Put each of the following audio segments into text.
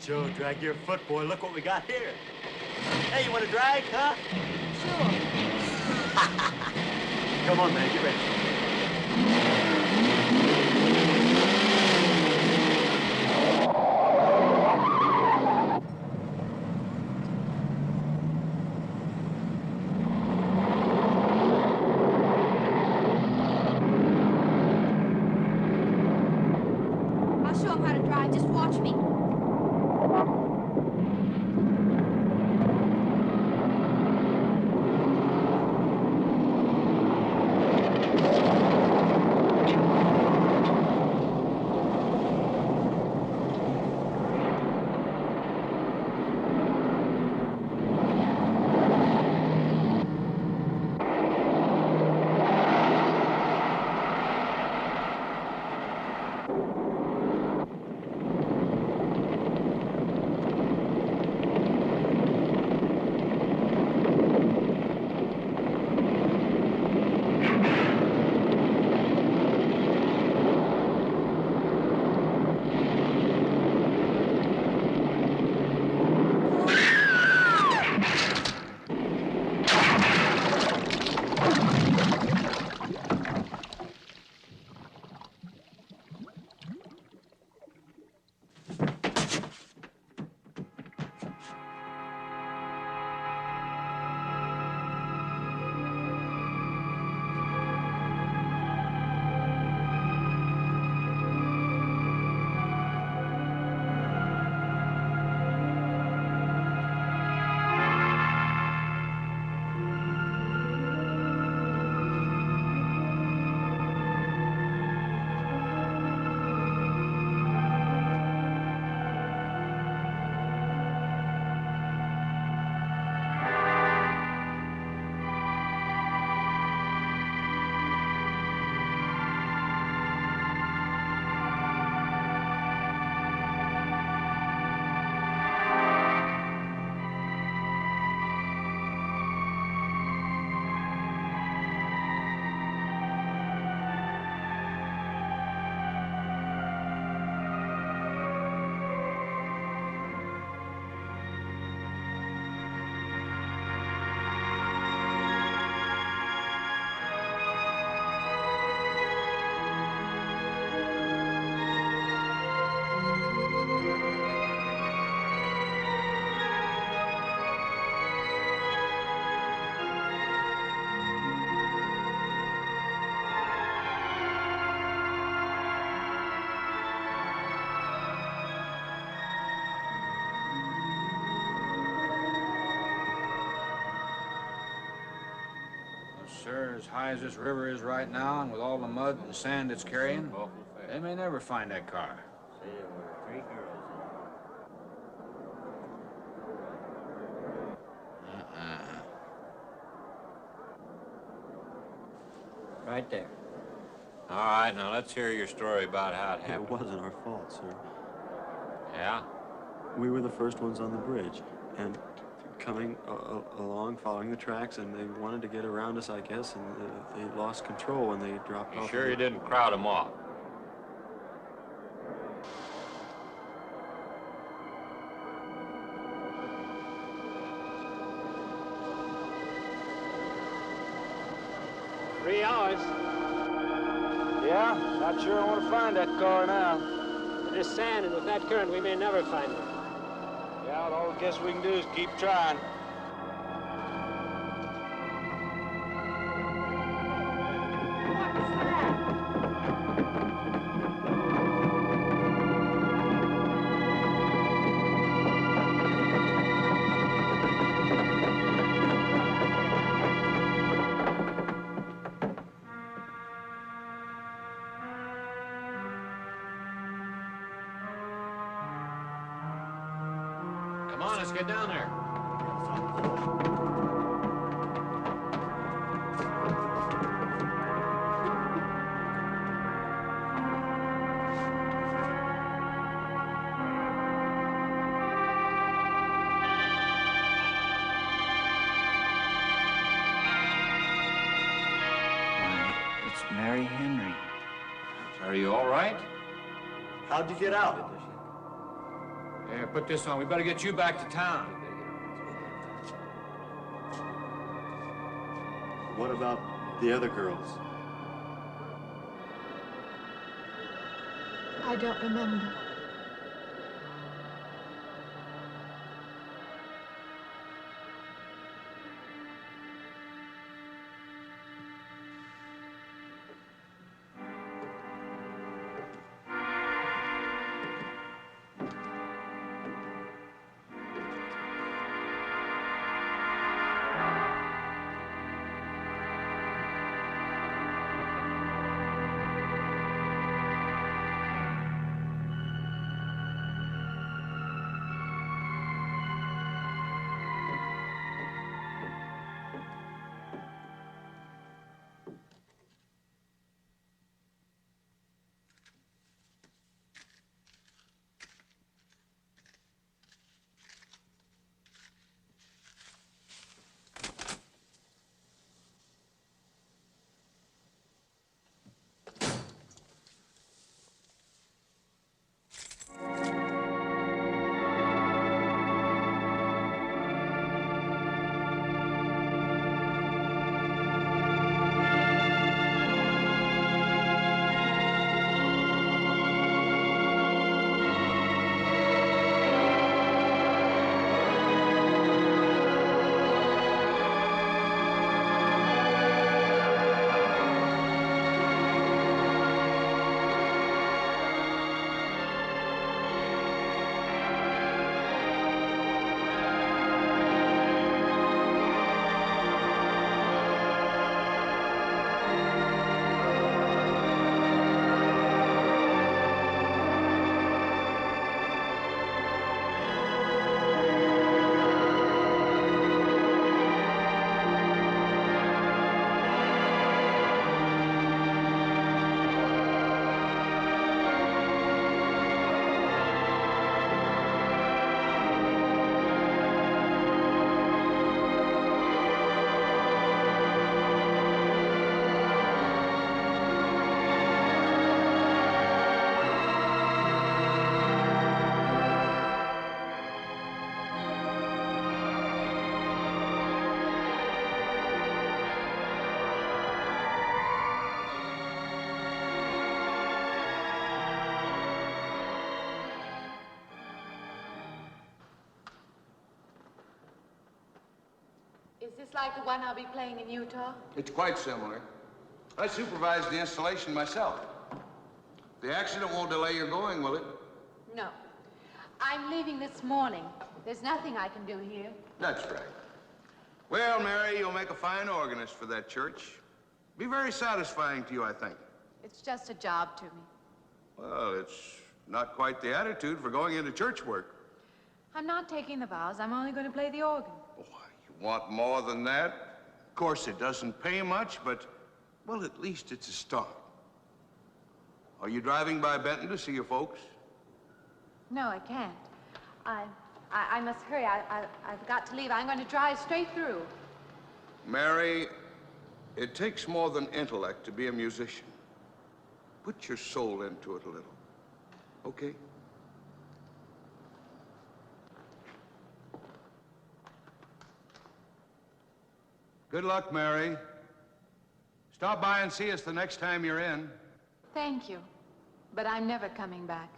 Joe, drag your foot, boy. Look what we got here. Hey, you want to drag, huh? Sure. Come on, man, get ready. I'll show him how to drive. Just watch me. Sir, as high as this river is right now, and with all the mud and sand it's carrying, they may never find that car. See, there were 3 girls. Right there. All right, now let's hear your story about how it happened. It wasn't our fault, sir. Yeah? We were the first ones on the bridge, and coming along, following the tracks, and they wanted to get around us, I guess, and they lost control when they dropped You off. sure you didn't crowd them off? Three hours. Yeah, not sure I want to find that car now. There's sand, and with that current, we may never find it. Yeah, all I guess we can do is keep trying. Come on, let's get down there. It's Mary Henry. Are you all right? How'd you get out? Here, put this on. We better get you back to town. What about the other girls? I don't remember. Is this like the one I'll be playing in Utah? It's quite similar. I supervised the installation myself. The accident won't delay your going, will it? No. I'm leaving this morning. There's nothing I can do here. That's right. Well, Mary, you'll make a fine organist for that church. Be very satisfying to you, I think. It's just a job to me. Well, it's not quite the attitude for going into church work. I'm not taking the vows. I'm only going to play the organ. Oh, you want more than that? Of course, it doesn't pay much, but, well, at least it's a start. Are you driving by Benton to see your folks? No, I can't. I must hurry. I've got to leave. I'm going to drive straight through. Mary, it takes more than intellect to be a musician. Put your soul into it a little, okay? Good luck, Mary. Stop by and see us the next time you're in. Thank you. But I'm never coming back.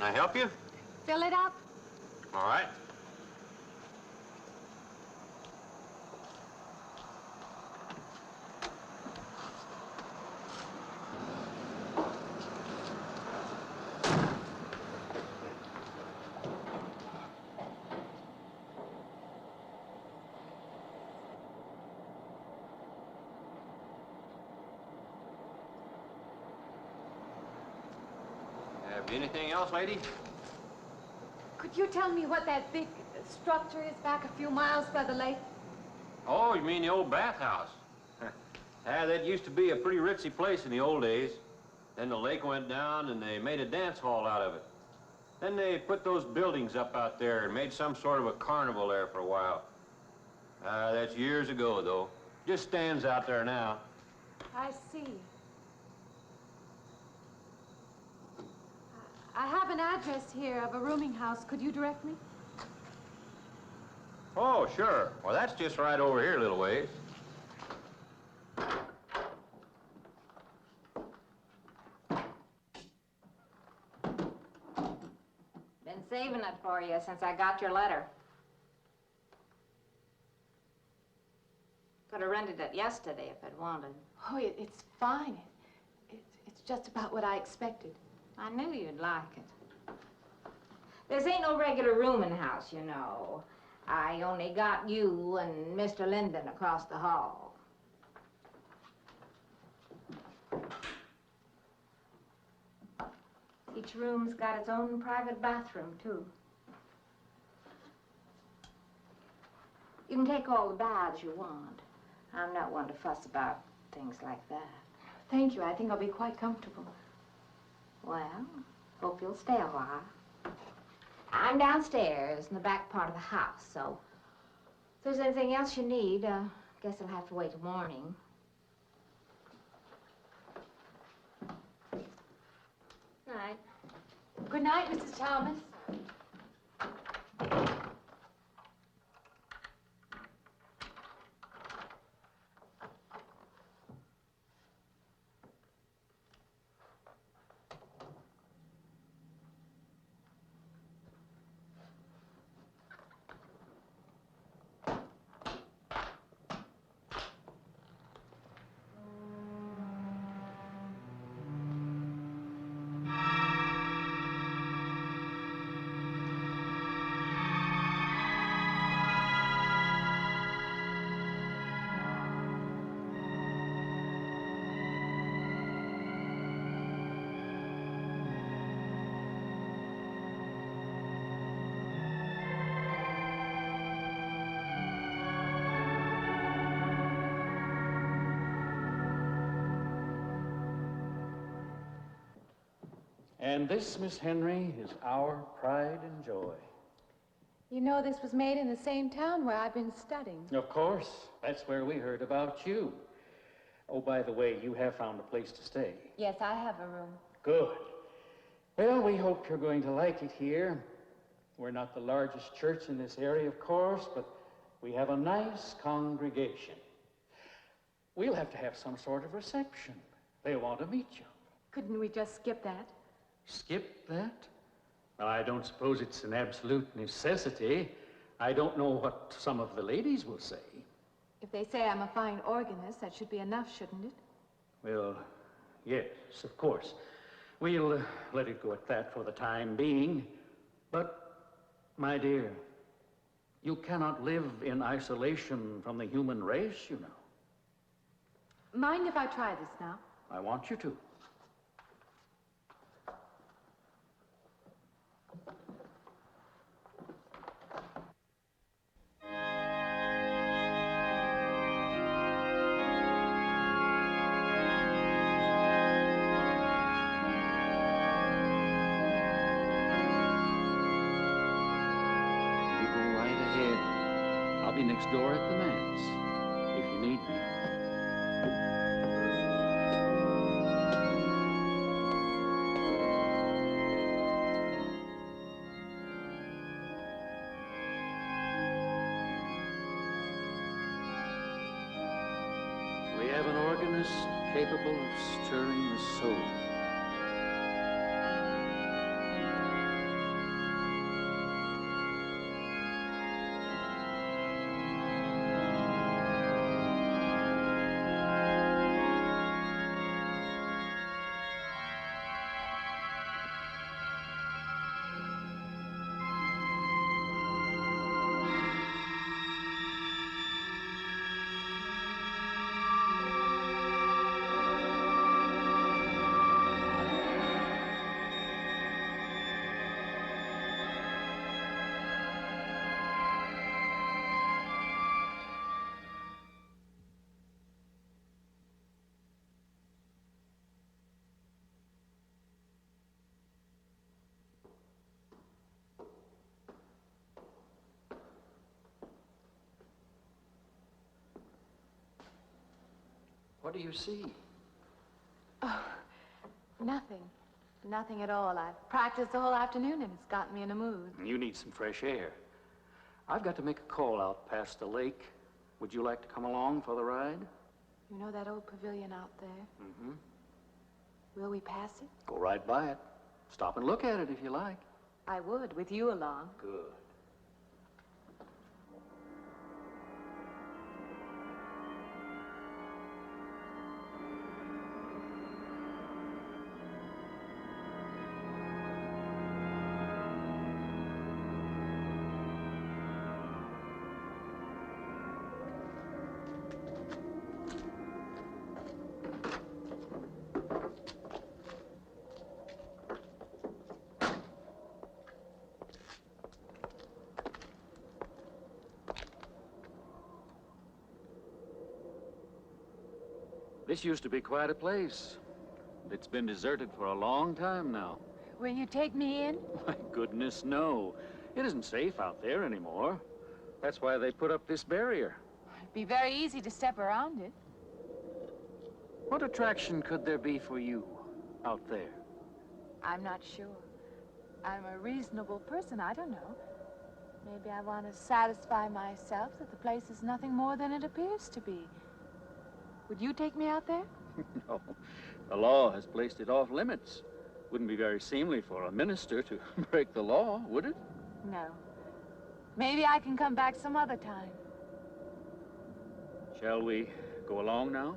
Can I help you? Fill it up. All right. Anything else, lady? Could you tell me what that big structure is back a few miles by the lake? Oh, you mean the old bathhouse? That used to be a pretty ritzy place in the old days. Then the lake went down and they made a dance hall out of it. Then they put those buildings up out there and made some sort of a carnival there for a while. That's years ago, though. Just stands out there now. I see. I have an address here of a rooming house. Could you direct me? Oh, sure. Well, that's just right over here a little ways. Been saving it for you since I got your letter. Could have rented it yesterday if I'd wanted. Oh, it's fine. It's just about what I expected. I knew you'd like it. This ain't no regular rooming house, you know. I only got you and Mr. Linden across the hall. Each room's got its own private bathroom, too. You can take all the baths you want. I'm not one to fuss about things like that. Thank you. I think I'll be quite comfortable. Well, hope you'll stay a while. I'm downstairs in the back part of the house, so if there's anything else you need, guess I'll have to wait till morning. Good night. Good night, Mrs. Thomas. And this, Miss Henry, is our pride and joy. You know this was made in the same town where I've been studying. Of course. That's where we heard about you. Oh, by the way, you have found a place to stay. Yes, I have a room. Good. Well, we hope you're going to like it here. We're not the largest church in this area, of course, but we have a nice congregation. We'll have to have some sort of reception. They want to meet you. Couldn't we just skip that? Skip that? Well, I don't suppose it's an absolute necessity. I don't know what some of the ladies will say. If they say I'm a fine organist, that should be enough, shouldn't it? Well, yes, of course. We'll let it go at that for the time being. But, my dear, you cannot live in isolation from the human race, you know. Mind if I try this now? I want you to. Next door at the manse, if you need me. We have an organist capable of stirring the soul. What do you see? Oh, nothing. Nothing at all. I've practiced the whole afternoon and it's gotten me in a mood. You need some fresh air. I've got to make a call out past the lake. Would you like to come along for the ride? You know that old pavilion out there? Mm-hmm. Will we pass it? Go right by it. Stop and look at it if you like. I would, with you along. Good. This used to be quite a place. It's been deserted for a long time now. Will you take me in? My goodness, no. It isn't safe out there anymore. That's why they put up this barrier. It'd be very easy to step around it. What attraction could there be for you out there? I'm not sure. I'm a reasonable person. I don't know. Maybe I want to satisfy myself that the place is nothing more than it appears to be. Would you take me out there? No. The law has placed it off limits. Wouldn't be very seemly for a minister to break the law, would it? No. Maybe I can come back some other time. Shall we go along now?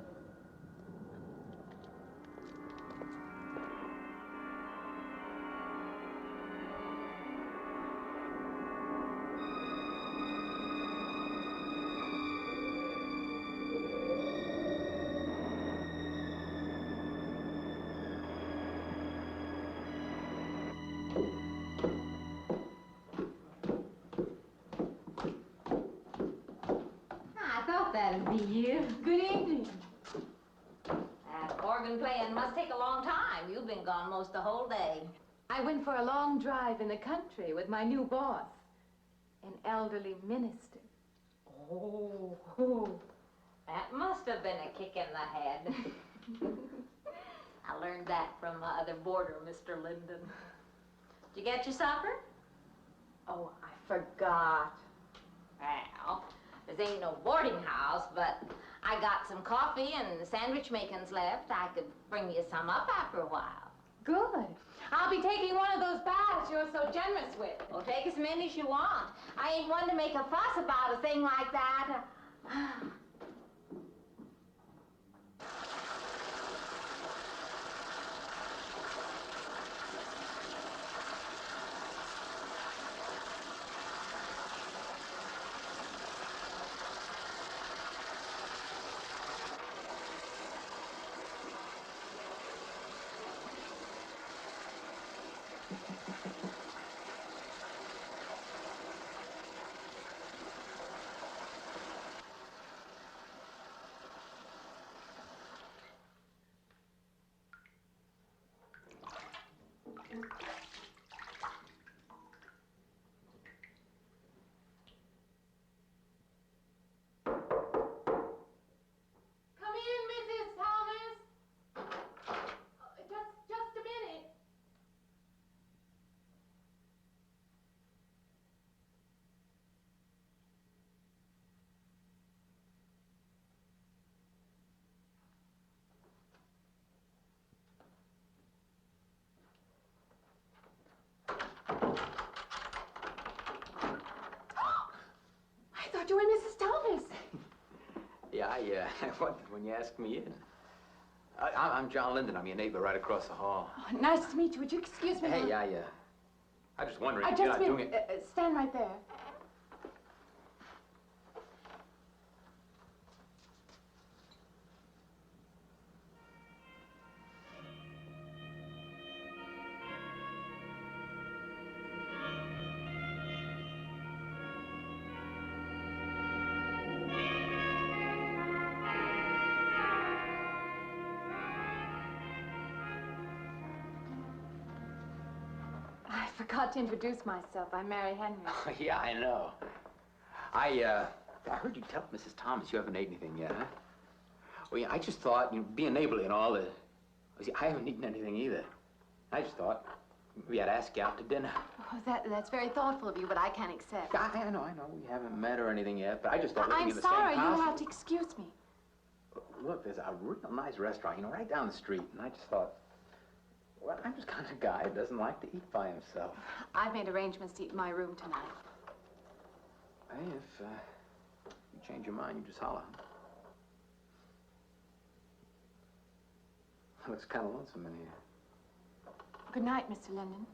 That'll be you. Good evening. That organ playing must take a long time. You've been gone most the whole day. I went for a long drive in the country with my new boss, an elderly minister. Oh, that must have been a kick in the head. I learned that from my other boarder, Mr. Linden. Did you get your supper? Oh, I forgot. Well, this ain't no boarding house, but I got some coffee and sandwich makings left. I could bring you some up after a while. Good. I'll be taking one of those baths you're so generous with. Well, take as many as you want. I ain't one to make a fuss about a thing like that. I thought you were Mrs. Thomas. Yeah, I wondered when you asked me in. I'm John Linden. I'm your neighbor right across the hall. Oh, nice to meet you. Would you excuse me? Hey, I was just wondering if I you're just not doing it. stand right there. I forgot to introduce myself. I'm Mary Henry. Oh, yeah, I know. I heard you tell Mrs. Thomas you haven't ate anything yet, huh? Well, yeah, I just thought, you know, being neighborly and all, see, I haven't eaten anything either. I just thought maybe I'd ask you out to dinner. Oh, that's very thoughtful of you, but I can't accept. I know. We haven't met or anything yet, but I just thought living I'm in the sorry, same house... you'll have to excuse me. Look, there's a real nice restaurant, you know, right down the street, and I just thought, well, I'm just kind of a guy who doesn't like to eat by himself. I've made arrangements to eat in my room tonight. Hey, if you change your mind, you just holler. Looks kind of lonesome in here. Good night, Mr. Linden.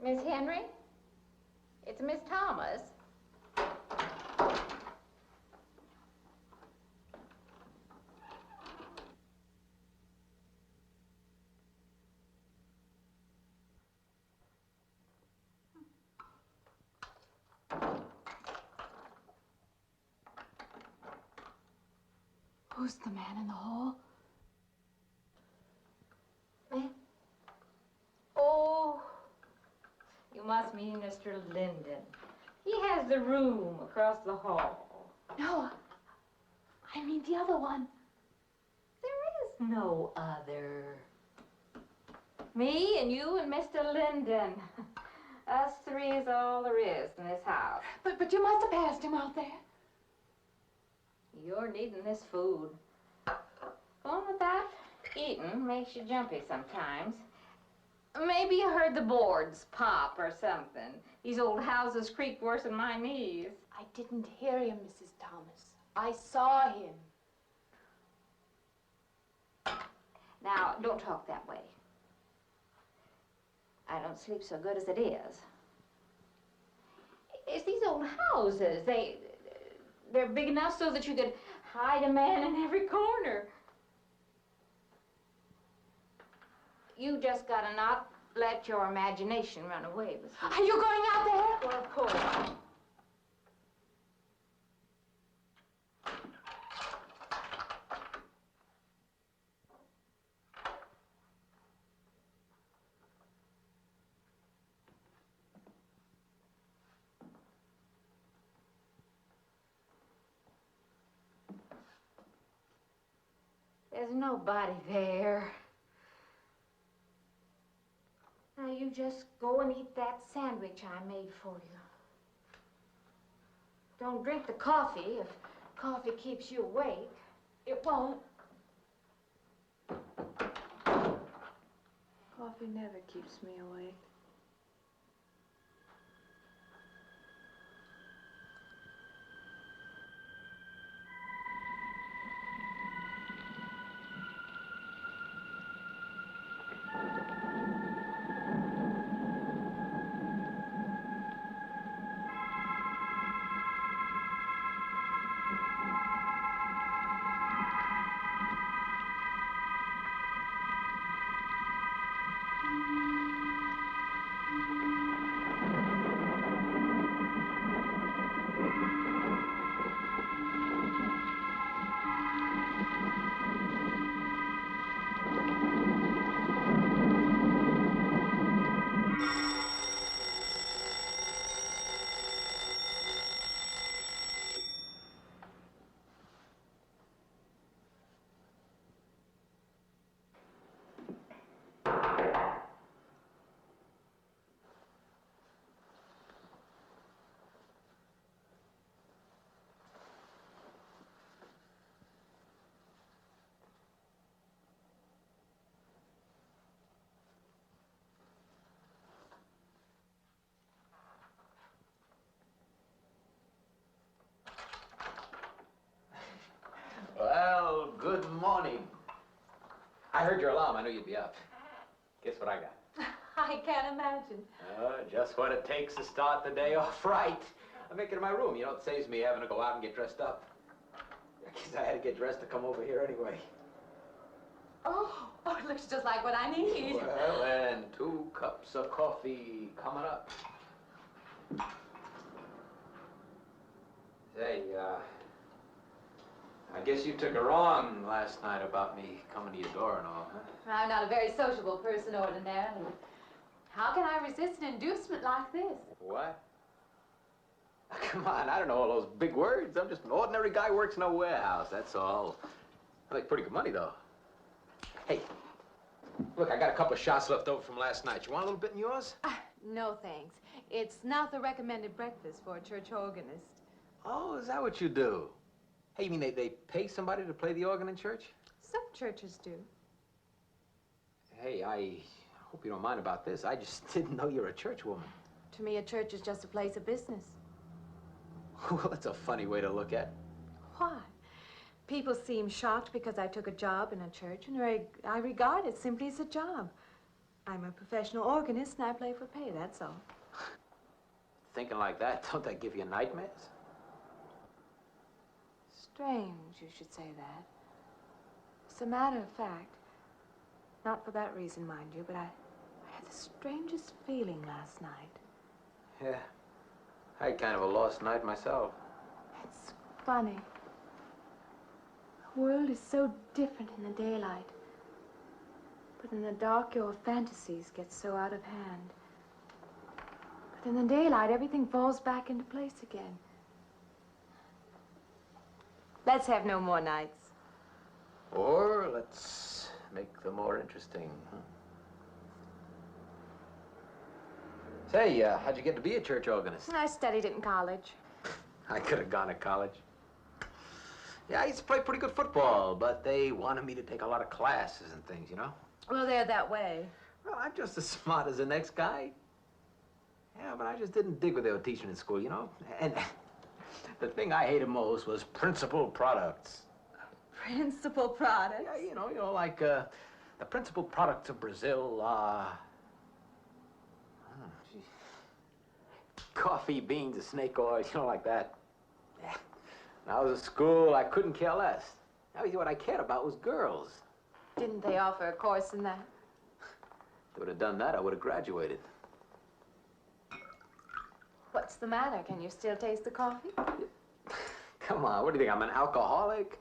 Miss Henry? It's Miss Thomas. Who's the man in the hall? Me? Oh, you must mean Mr. Linden. He has the room across the hall. No, I mean the other one. There is no other. Me and you and Mr. Linden. Us three is all there is in this house. But you must have passed him out there. You're needing this food. Going without eating makes you jumpy sometimes. Maybe you heard the boards pop or something. These old houses creak worse than my knees. I didn't hear him, Mrs. Thomas. I saw him. Now, don't talk that way. I don't sleep so good as it is. It's these old houses. They're big enough so that you could hide a man in every corner. You just gotta not let your imagination run away with you. Are you going out there? Well, of course. There's nobody there. Now you just go and eat that sandwich I made for you. Don't drink the coffee if coffee keeps you awake. It won't. Coffee never keeps me awake. heard your alarm. I knew you'd be up. Guess what I got? I can't imagine. Just what it takes to start the day off right. I make it in my room. You know, it saves me having to go out and get dressed up. I guess I had to get dressed to come over here anyway. Oh, it looks just like what I need. Well, and 2 cups of coffee coming up. Say, I guess you took her on last night about me coming to your door and all, huh? I'm not a very sociable person ordinarily. How can I resist an inducement like this? What? Come on, I don't know all those big words. I'm just an ordinary guy who works in a warehouse, that's all. I make pretty good money, though. Hey, look, I got a couple of shots left over from last night. You want a little bit in yours? No, thanks. It's not the recommended breakfast for a church organist. Oh, is that what you do? Hey, you mean they pay somebody to play the organ in church? Some churches do. Hey, I hope you don't mind about this. I just didn't know you're a church woman. To me, a church is just a place of business. Well, that's a funny way to look at it. Why? People seem shocked because I took a job in a church, and I regard it simply as a job. I'm a professional organist, and I play for pay, that's all. Thinking like that, don't that give you nightmares? Strange you should say that. As a matter of fact, not for that reason, mind you, but I had the strangest feeling last night. Yeah, I had kind of a lost night myself. It's funny. The world is so different in the daylight. But in the dark, your fantasies get so out of hand. But in the daylight, everything falls back into place again. Let's have no more nights. Or let's make them more interesting, huh? Say, how'd you get to be a church organist? I studied it in college. I could have gone to college. Yeah, I used to play pretty good football, but they wanted me to take a lot of classes and things, you know? Well, they're that way. Well, I'm just as smart as the next guy. Yeah, but I just didn't dig what they were teaching in school, you know? And the thing I hated most was principal products. Principal products? Yeah, you know, like the principal products of Brazil are... coffee, beans, snake oil, you know, like that. Yeah. When I was at school, I couldn't care less. Now, what I cared about was girls. Didn't they offer a course in that? If they would have done that, I would have graduated. What's the matter? Can you still taste the coffee? Come on, what do you think, I'm an alcoholic?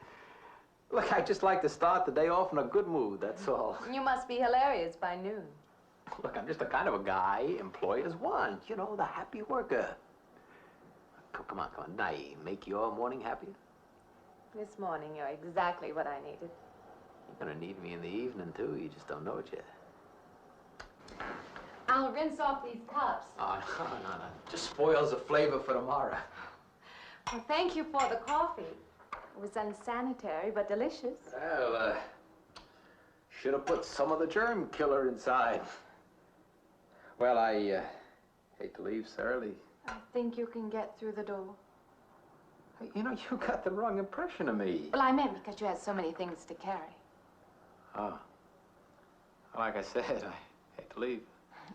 Look, I just like to start the day off in a good mood, that's all. You must be hilarious by noon. Look, I'm just the kind of a guy employers want, you know, the happy worker. Come on, now, make your morning happier? This morning, you're exactly what I needed. You're gonna need me in the evening, too. You just don't know it yet. I'll rinse off these cups. Oh, no. Just spoils the flavor for tomorrow. Well, thank you for the coffee. It was unsanitary, but delicious. Well, should have put some of the germ killer inside. Well, I hate to leave so early. I think you can get through the door. Hey, you know, you got the wrong impression of me. Well, I meant because you had so many things to carry. Oh. Like I said, I hate to leave.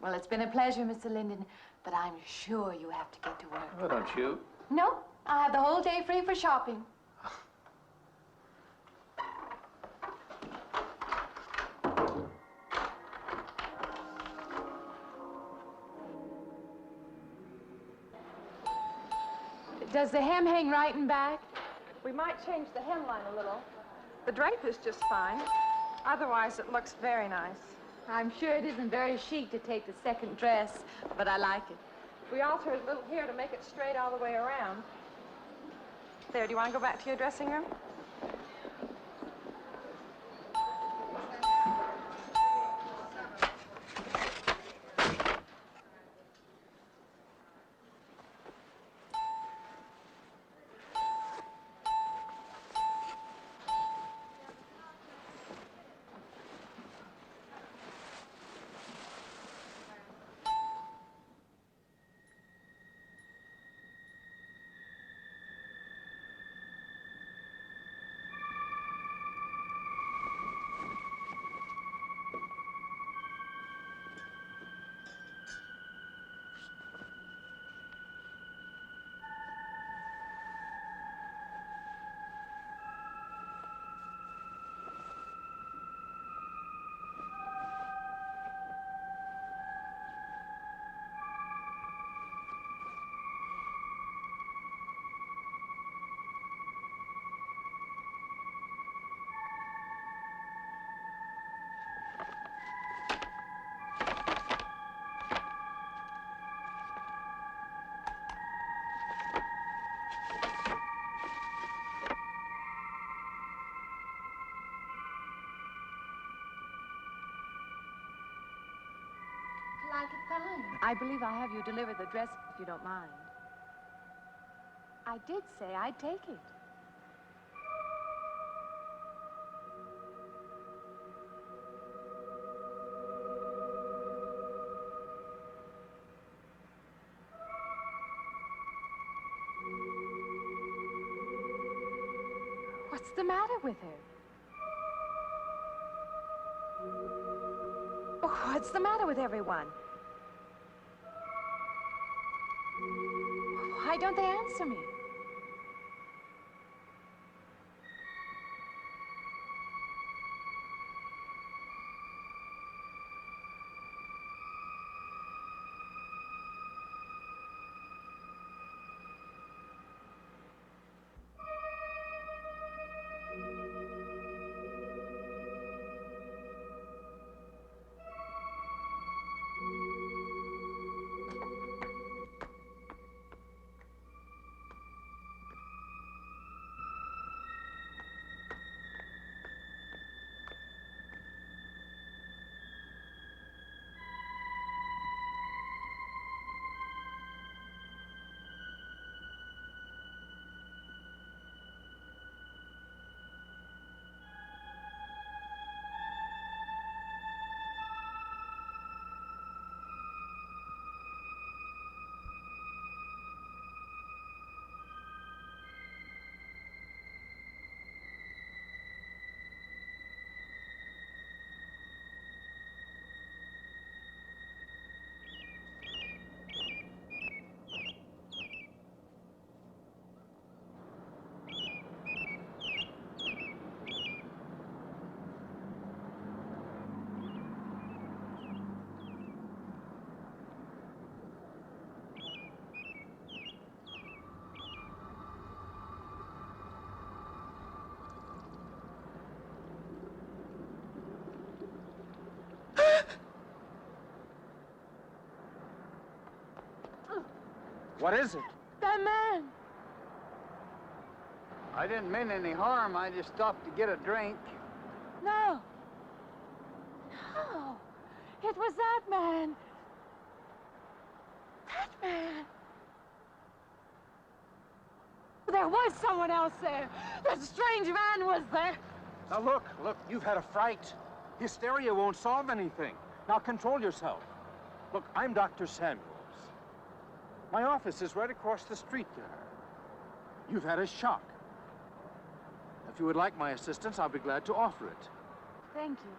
Well, it's been a pleasure, Mr. Linden, but I'm sure you have to get to work. Oh, don't you? No, I have the whole day free for shopping. Does the hem hang right and back? We might change the hemline a little. The drape is just fine. Otherwise, it looks very nice. I'm sure it isn't very chic to take the second dress, but I like it. We alter a little here to make it straight all the way around. There, do you want to go back to your dressing room? like it fine. I believe I have you deliver the dress if you don't mind. I did say I'd take it. What's the matter with her? What's the matter with everyone? Why don't they answer me? What is it? That man! I didn't mean any harm. I just stopped to get a drink. No. No. It was that man. That man. There was someone else there. That strange man was there. Now look, you've had a fright. Hysteria won't solve anything. Now control yourself. Look, I'm Dr. Samuels. My office is right across the street there. You've had a shock. If you would like my assistance, I'll be glad to offer it. Thank you.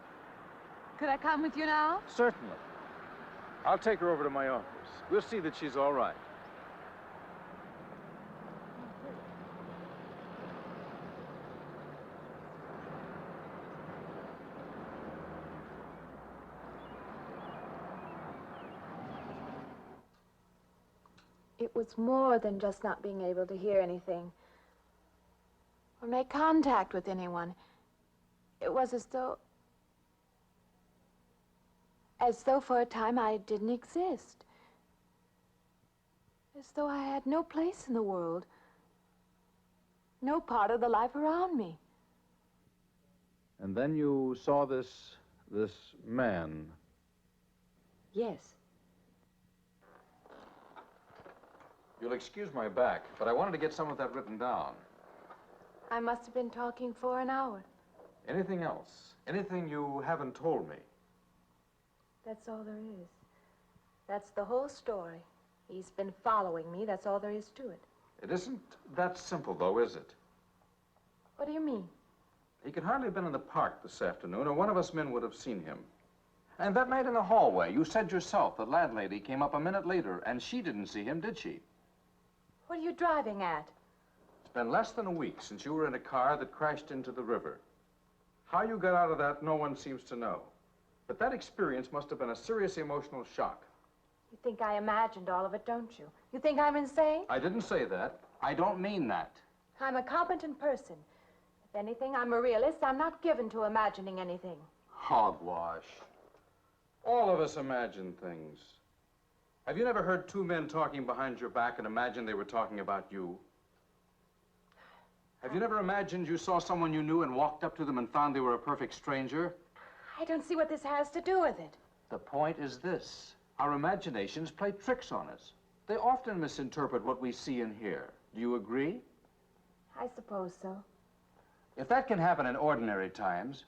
Could I come with you now? Certainly. I'll take her over to my office. We'll see that she's all right. It was more than just not being able to hear anything or make contact with anyone. It was as though for a time I didn't exist. As though I had no place in the world, no part of the life around me. And then you saw this man. Yes. You'll excuse my back, but I wanted to get some of that written down. I must have been talking for an hour. Anything else? Anything you haven't told me? That's all there is. That's the whole story. He's been following me. That's all there is to it. It isn't that simple, though, is it? What do you mean? He could hardly have been in the park this afternoon, or one of us men would have seen him. And that night in the hallway, you said yourself the landlady came up a minute later, and she didn't see him, did she? What are you driving at? It's been less than a week since you were in a car that crashed into the river. How you got out of that, no one seems to know. But that experience must have been a serious emotional shock. You think I imagined all of it, don't you? You think I'm insane? I didn't say that. I don't mean that. I'm a competent person. If anything, I'm a realist. I'm not given to imagining anything. Hogwash. All of us imagine things. Have you never heard two men talking behind your back and imagined they were talking about you? Have you never imagined you saw someone you knew and walked up to them and found they were a perfect stranger? I don't see what this has to do with it. The point is this. Our imaginations play tricks on us. They often misinterpret what we see and hear. Do you agree? I suppose so. If that can happen in ordinary times,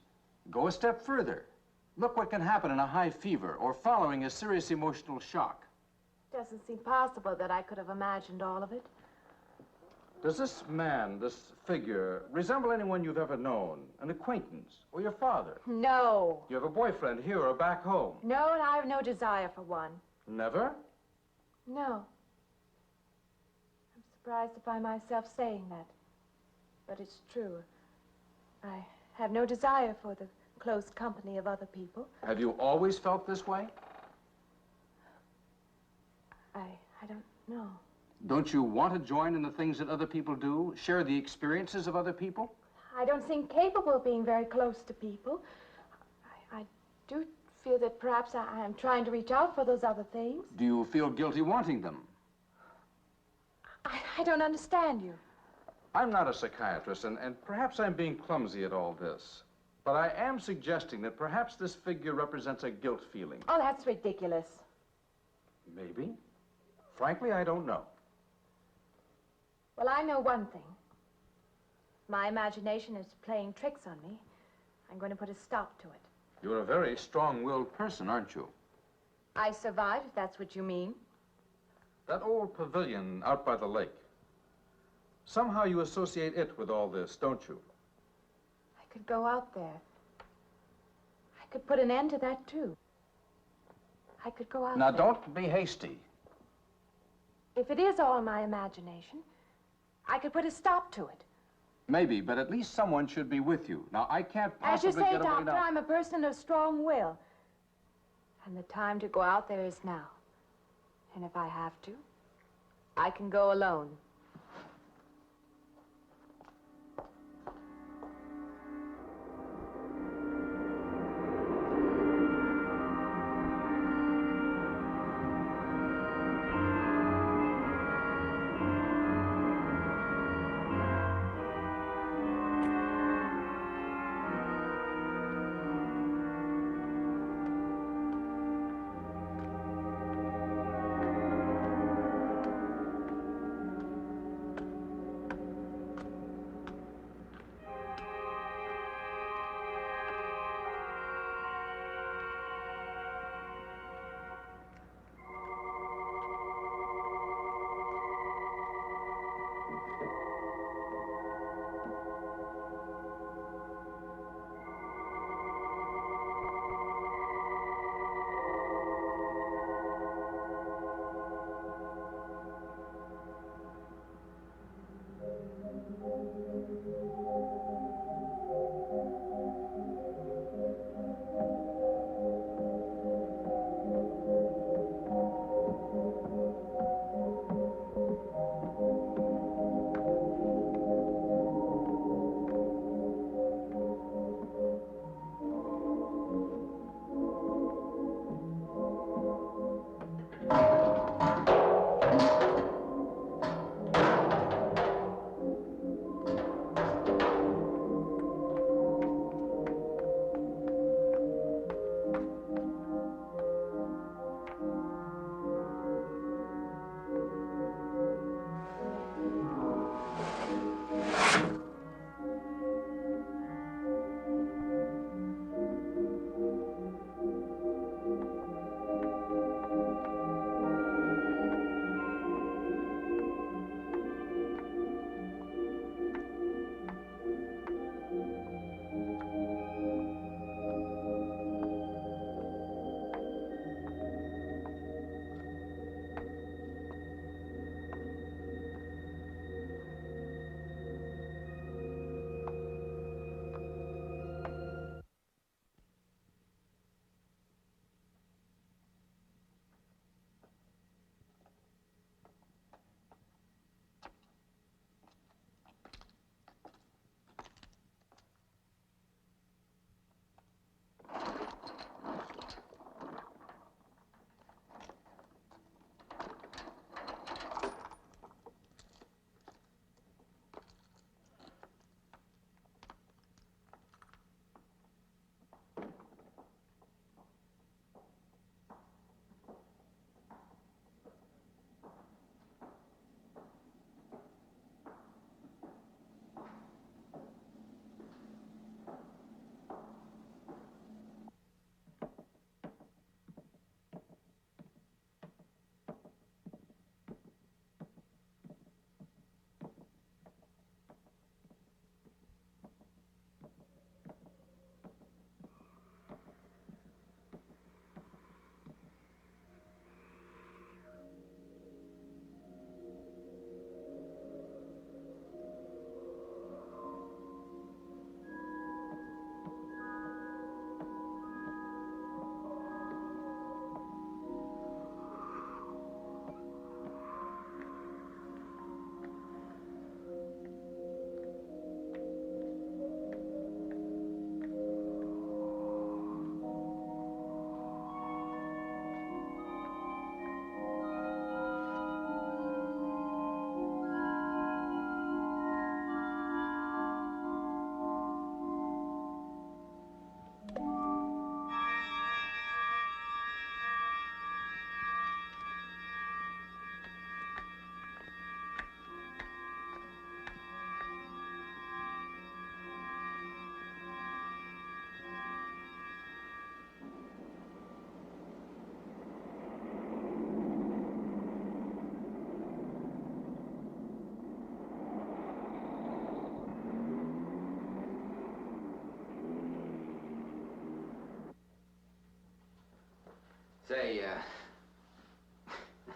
go a step further. Look what can happen in a high fever or following a serious emotional shock. Doesn't seem possible that I could have imagined all of it. Does this man, this figure, resemble anyone you've ever known? An acquaintance? Or your father? No. You have a boyfriend here or back home? No, and I have no desire for one. Never? No. I'm surprised to find myself saying that. But it's true. I have no desire for the close company of other people. Have you always felt this way? I don't know. Don't you want to join in the things that other people do? Share the experiences of other people? I don't seem capable of being very close to people. I do feel that perhaps I am trying to reach out for those other things. Do you feel guilty wanting them? I don't understand you. I'm not a psychiatrist, and perhaps I'm being clumsy at all this. But I am suggesting that perhaps this figure represents a guilt feeling. Oh, that's ridiculous. Maybe. Frankly, I don't know. Well, I know one thing. My imagination is playing tricks on me. I'm going to put a stop to it. You're a very strong-willed person, aren't you? I survived, if that's what you mean. That old pavilion out by the lake. Somehow you associate it with all this, don't you? I could go out there. I could put an end to that, too. I could go out Now, there. don't be hasty. If it is all my imagination, I could put a stop to it. Maybe, but at least someone should be with you. Now, I can't possibly As you say, get away Doctor, now. I'm a person of strong will. And the time to go out there is now. And if I have to, I can go alone.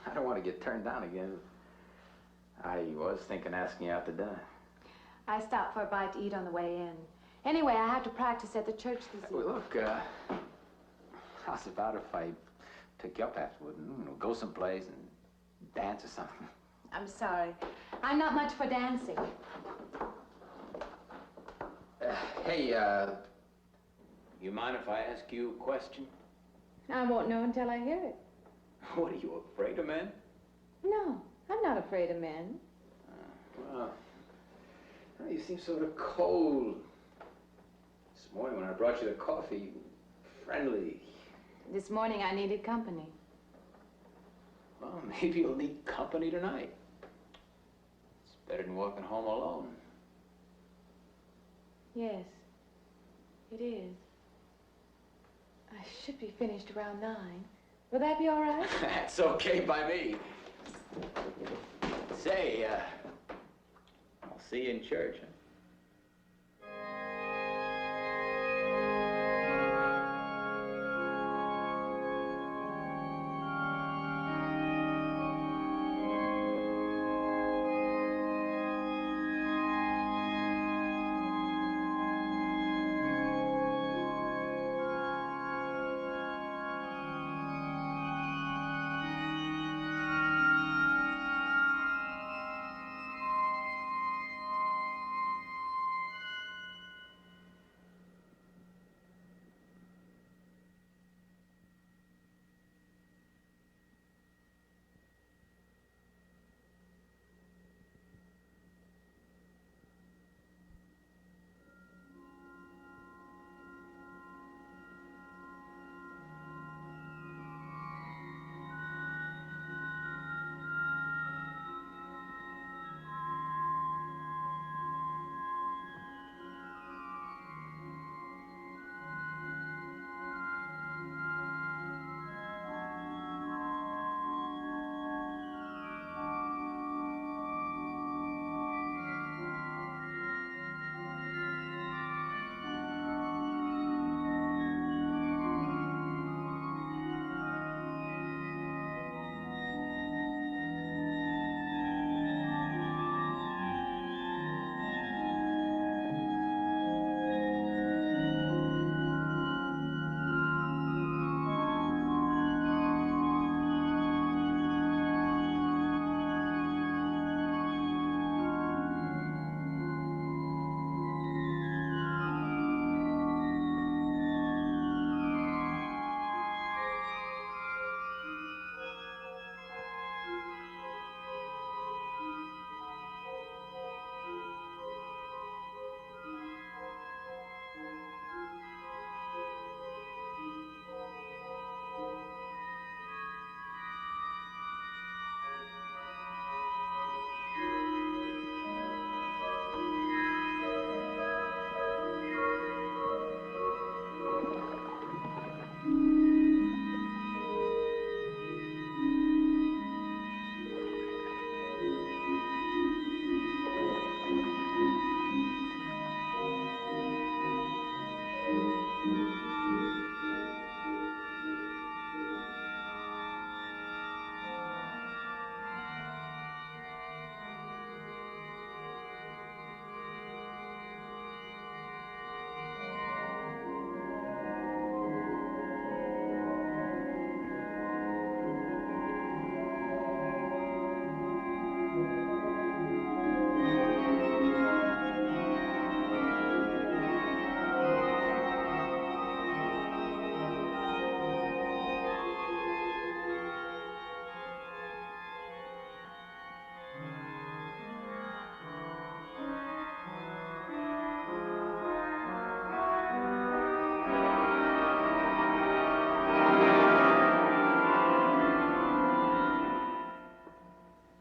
I don't want to get turned down again. I was thinking asking you out to dinner. I stopped for a bite to eat on the way in. Anyway, I have to practice at the church this evening. Well, look, how's about if I took you up afterward and go someplace and dance or something? I'm sorry. I'm not much for dancing. Hey, you mind if I ask you a question? I won't know until I hear it. What, are you afraid of men? No, I'm not afraid of men. Well, you seem sort of cold. This morning when I brought you the coffee, friendly. This morning I needed company. Well, maybe you'll need company tonight. It's better than walking home alone. Yes, it is. I should be finished around 9. Will that be all right? That's okay by me. Say, I'll see you in church, huh?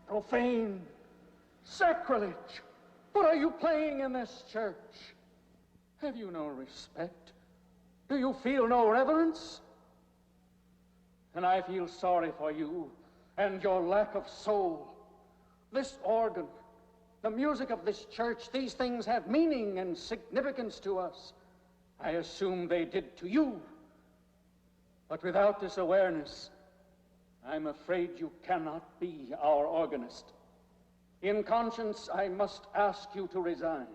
Profane, sacrilege. What are you playing in this church? Have you no respect? Do you feel no reverence? And I feel sorry for you and your lack of soul. This organ, the music of this church, these things have meaning and significance to us. I assume they did to you. But without this awareness, I'm afraid you cannot be our organist. In conscience, I must ask you to resign.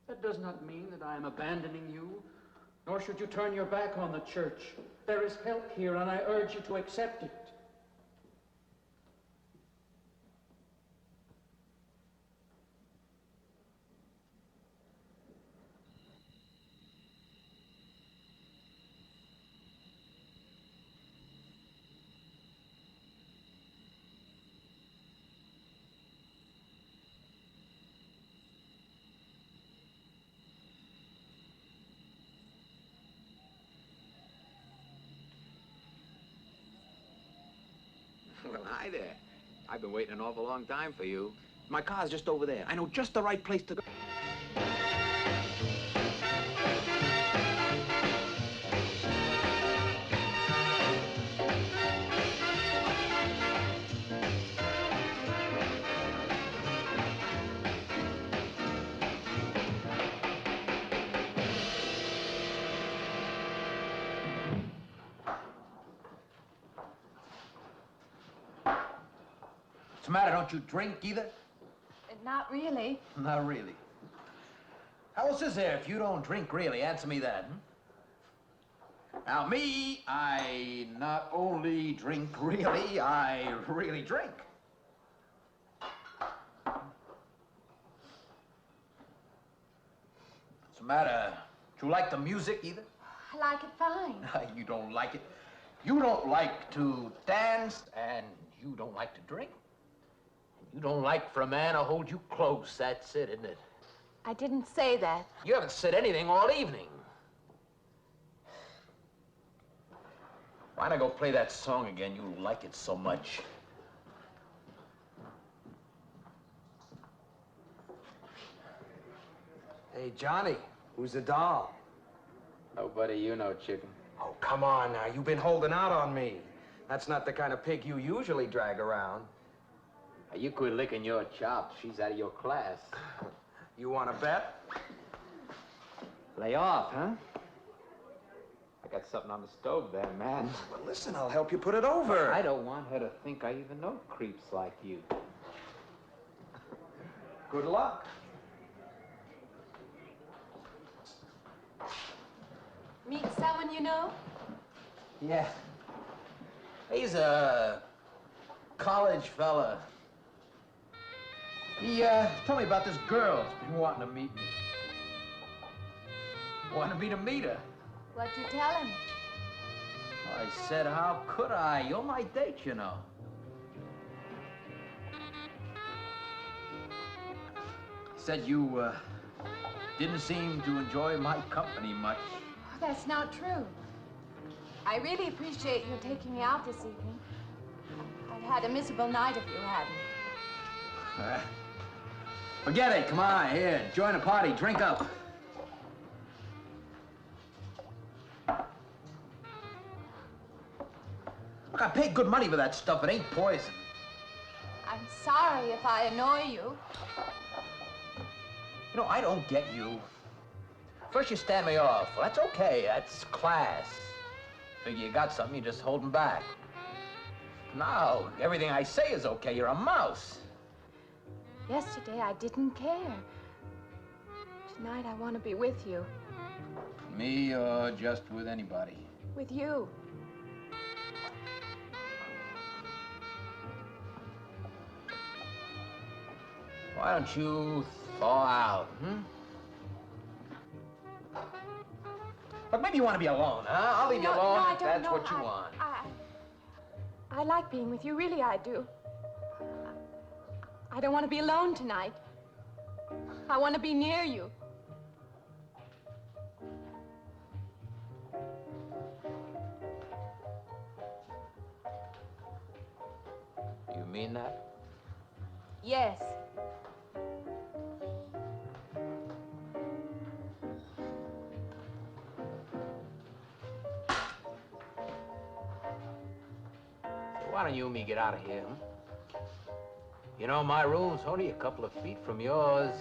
That does not mean that I am abandoning you, nor should you turn your back on the church. There is help here, and I urge you to accept it. Well, hi there. I've been waiting an awful long time for you. My car's just over there. I know just the right place to go. What's the matter? Don't you drink either? Not really. Not really. How else is there if you don't drink really? Answer me that. Now, me, I not only drink really, I really drink. What's the matter? Do you like the music either? I like it fine. You don't like it. You don't like to dance, and you don't like to drink. You don't like for a man to hold you close. That's it, isn't it? I didn't say that. You haven't said anything all evening. Why not go play that song again? You like it so much. Hey, Johnny, who's the doll? Nobody you know, chicken. Oh, come on now. You've been holding out on me. That's not the kind of pig you usually drag around. Now, you quit licking your chops. She's out of your class. You want to bet? Lay off, huh? I got something on the stove there, man. Well, listen, I'll help you put it over. I don't want her to think I even know creeps like you. Good luck. Meet someone you know? Yeah. He's a college fella. He told me about this girl who's been wanting to meet me. Wanted me to meet her. What'd you tell him? I said, how could I? You're my date, you know. Said you didn't seem to enjoy my company much. Oh, that's not true. I really appreciate you taking me out this evening. I'd had a miserable night if you hadn't. Forget it. Come on, here. Join the party. Drink up. Look, I paid good money for that stuff. It ain't poison. I'm sorry if I annoy you. You know, I don't get you. First you stand me off. Well, that's okay. That's class. Figure you got something, you just holding back. Now, everything I say is okay. You're a mouse. Yesterday, I didn't care. Tonight, I want to be with you. Me or just with anybody? With you. Why don't you thaw out, But maybe you want to be alone, huh? I'll leave you alone no, if that's what you want. I like being with you, really I do. I don't want to be alone tonight. I want to be near you. You mean that? Yes. why don't you and me get out of here, huh? You know, my room's only a couple of feet from yours.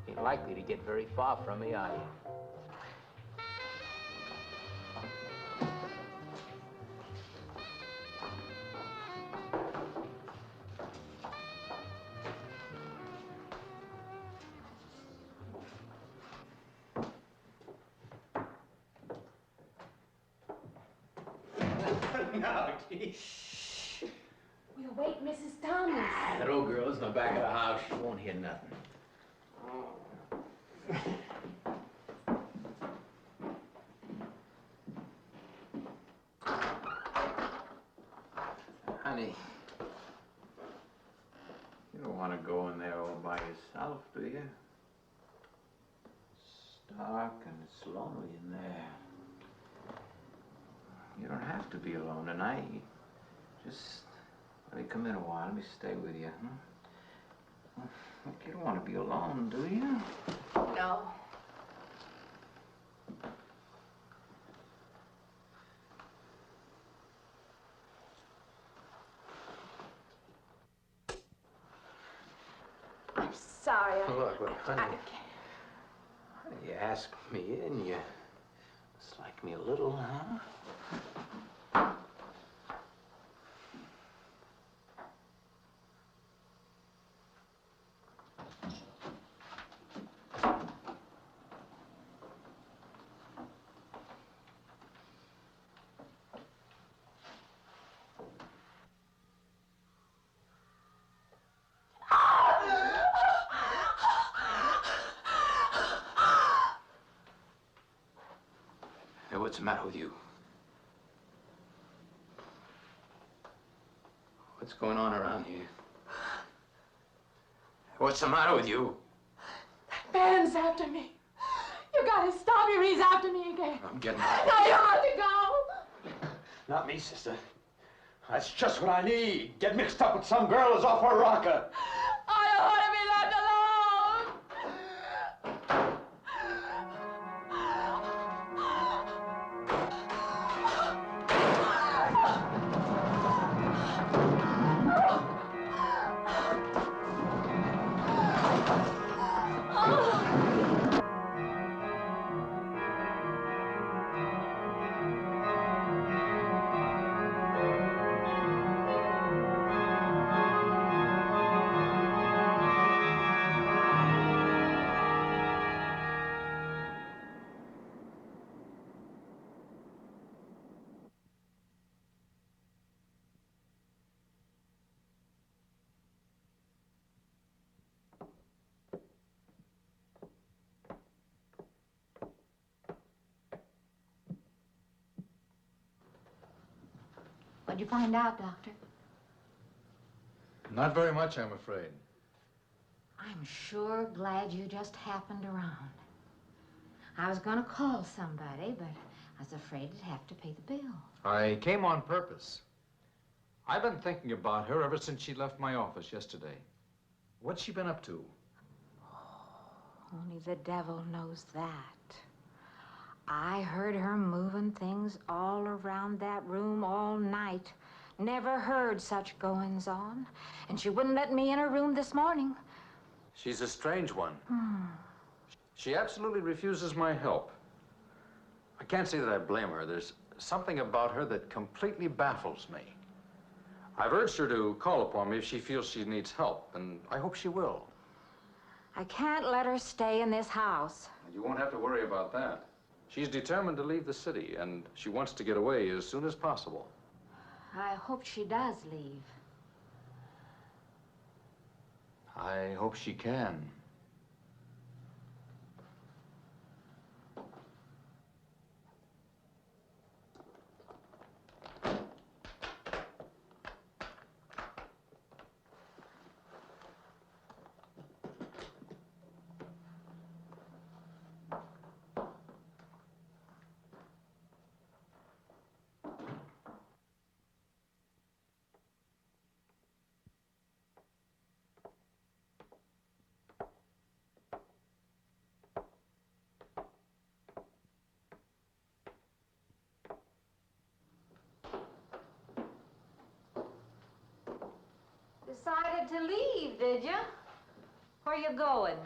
Ain't likely to get very far from me, are you? No, shh. We'll wake Mrs. Thomas. That old girl's in the back of the house. She won't hear nothing. Honey, you don't want to go in there all by yourself, do you? It's dark and it's lonely in there. You don't have to be alone tonight. Just let me come in a while. Let me stay with you, huh? Look, you don't want to be alone, do you? No. I'm sorry. Look, honey. You asked me in, you dislike me a little, huh? Hey, what's the matter with you? What's going on around here? What's the matter with you? Ben's after me. You gotta stop him. He's after me again. I'm getting out. No, you have to go. Not me, sister. That's just what I need. Get mixed up with some girl who's off her rocker. I don't want to be left alone. What'd you find out, Doctor? Not very much, I'm afraid. I'm sure glad you just happened around. I was gonna call somebody, but I was afraid I'd have to pay the bill. I came on purpose. I've been thinking about her ever since she left my office yesterday. What's she been up to? Only the devil knows that. I heard her moving things all around that room all night. Never heard such goings on. And she wouldn't let me in her room this morning. She's a strange one. She absolutely refuses my help. I can't say that I blame her. There's something about her that completely baffles me. I've urged her to call upon me if she feels she needs help, and I hope she will. I can't let her stay in this house. You won't have to worry about that. She's determined to leave the city, and she wants to get away as soon as possible. I hope she does leave. I hope she can. Decided to leave, did you? Where you going?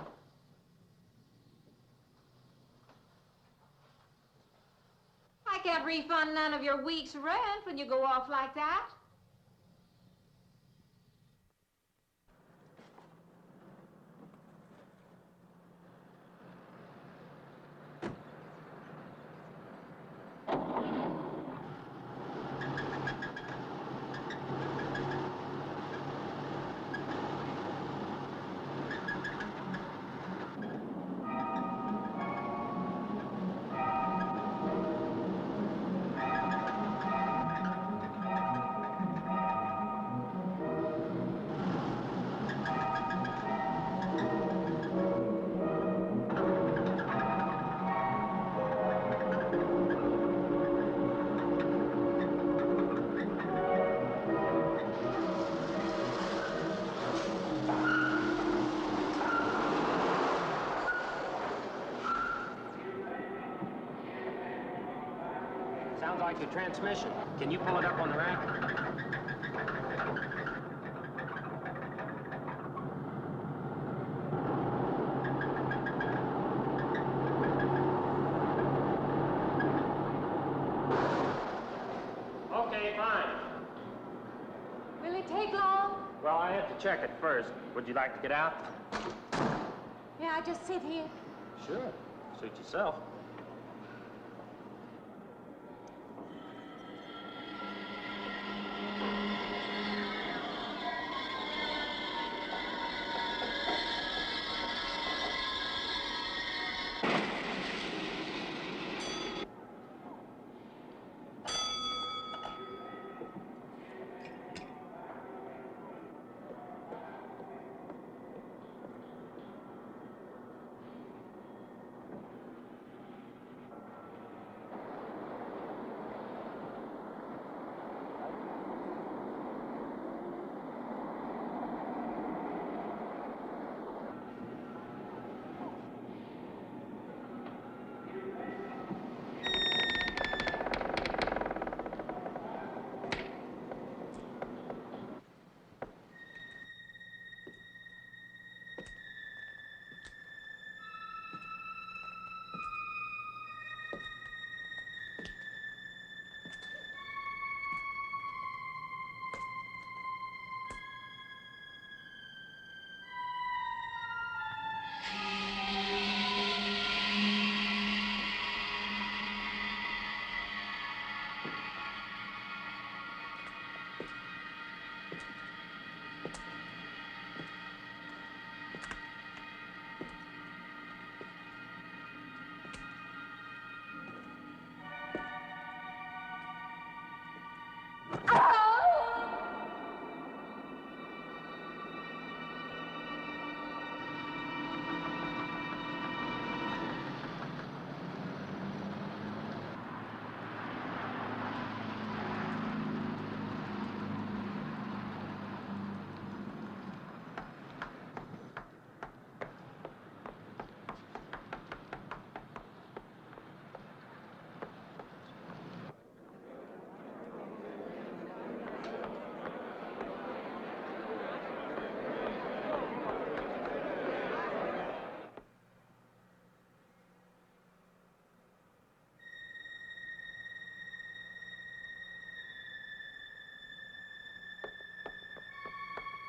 I can't refund none of your week's rent when you go off like that. Sounds like your transmission. Can you pull it up on the rack? Okay, fine. Will it take long? Well, I have to check it first. Would you like to get out? May I just sit here? Sure. Suit yourself.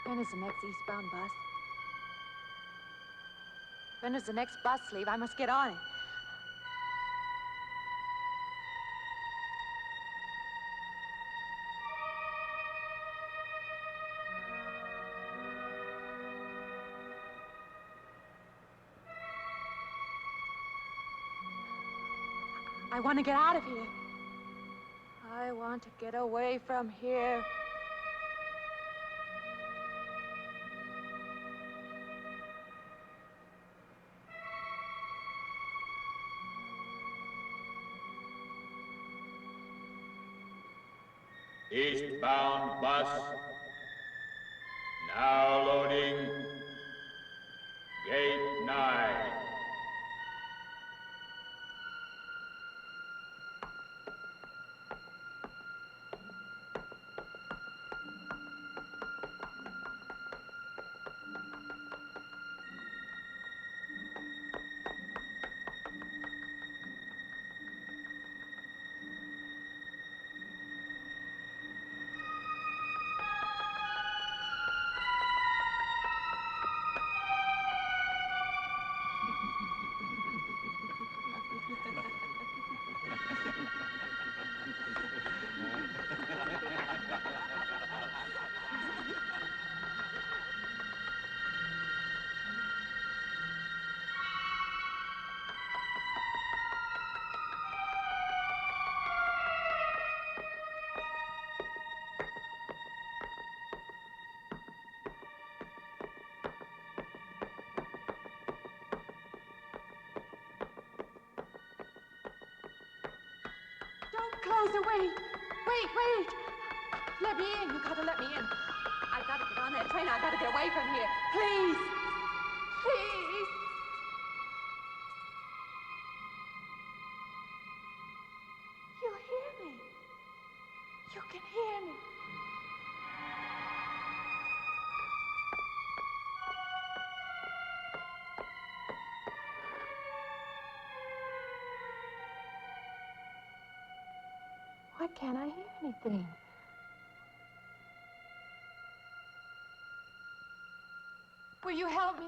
When is the next eastbound bus? When does the next bus leave? I must get on it. I want to get out of here. I want to get away from here. Eastbound bus. Now loading. Gate 9. Doctor, wait. Wait. Let me in. You gotta let me in. I gotta get on that train. I gotta get away from here. Please. Please. You hear me. You can hear me. Why can't I hear anything? Will you help me?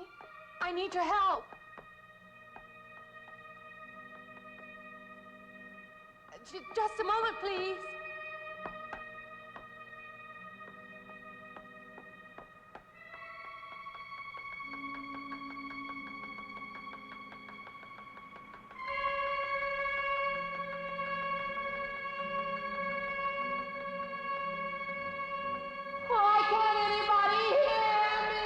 I need your help. Just a moment, please. Why can't anybody hear me?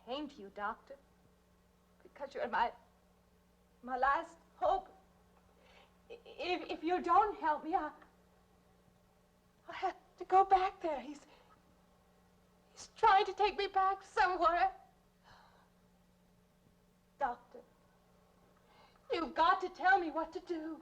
Came to you, Doctor, because you're my last hope. If you don't help me, I'll have to go back there. He's trying to take me back somewhere. Doctor, you've got to tell me what to do.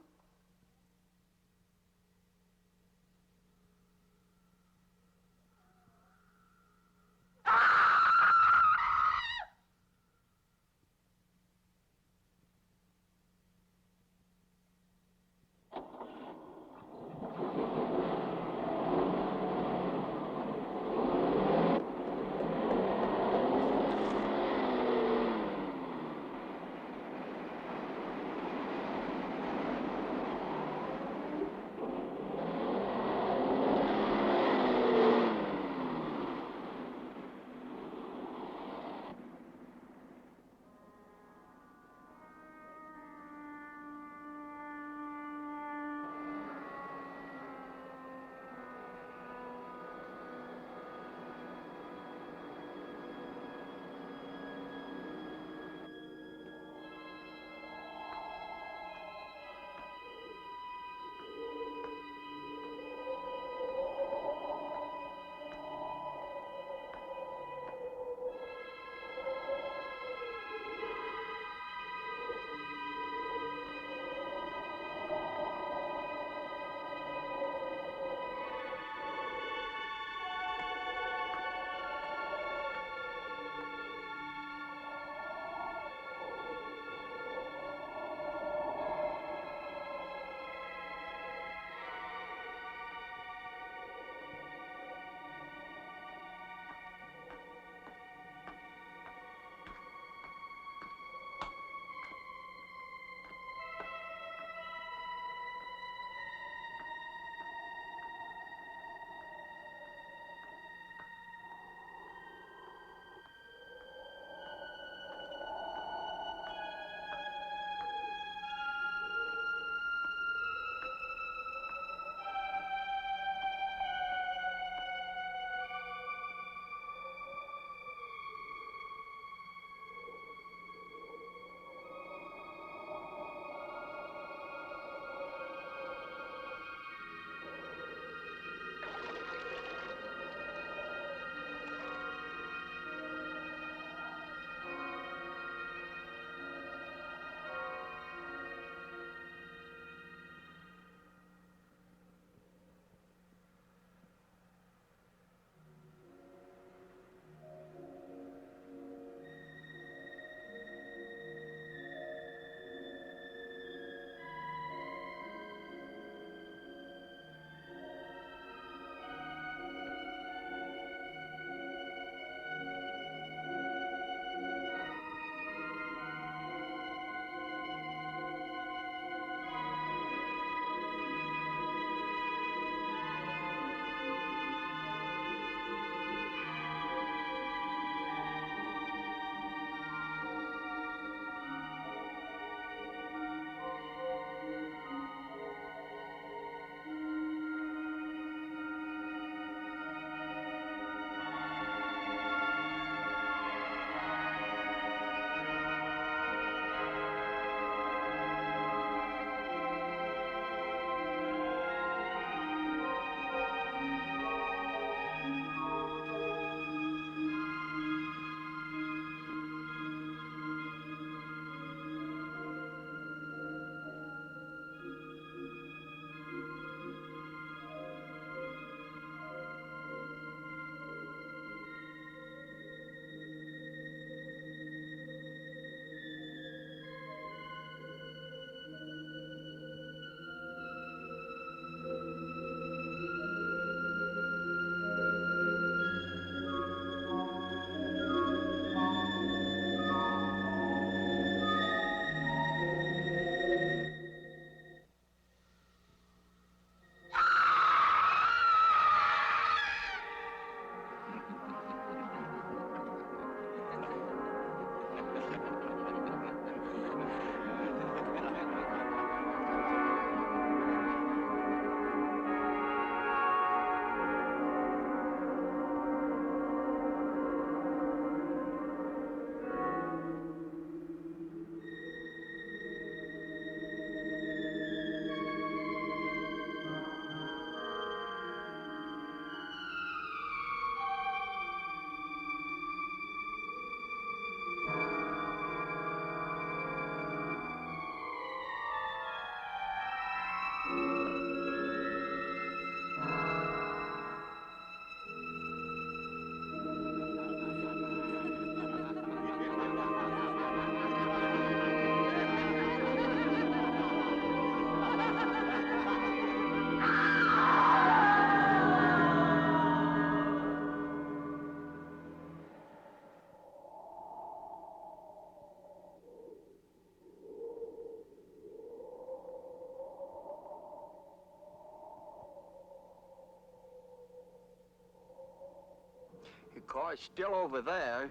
car's still over there.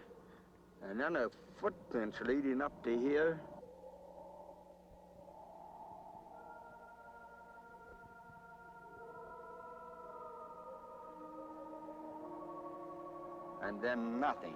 And then the footprints leading up to here. And then nothing.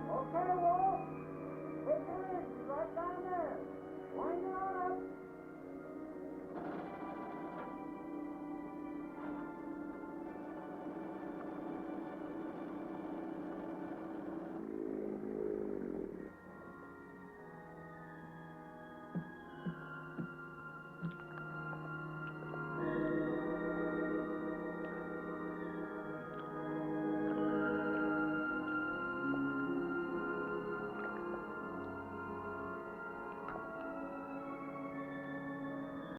Okay, Wolf. Take it easy, right down there. Wind it on up.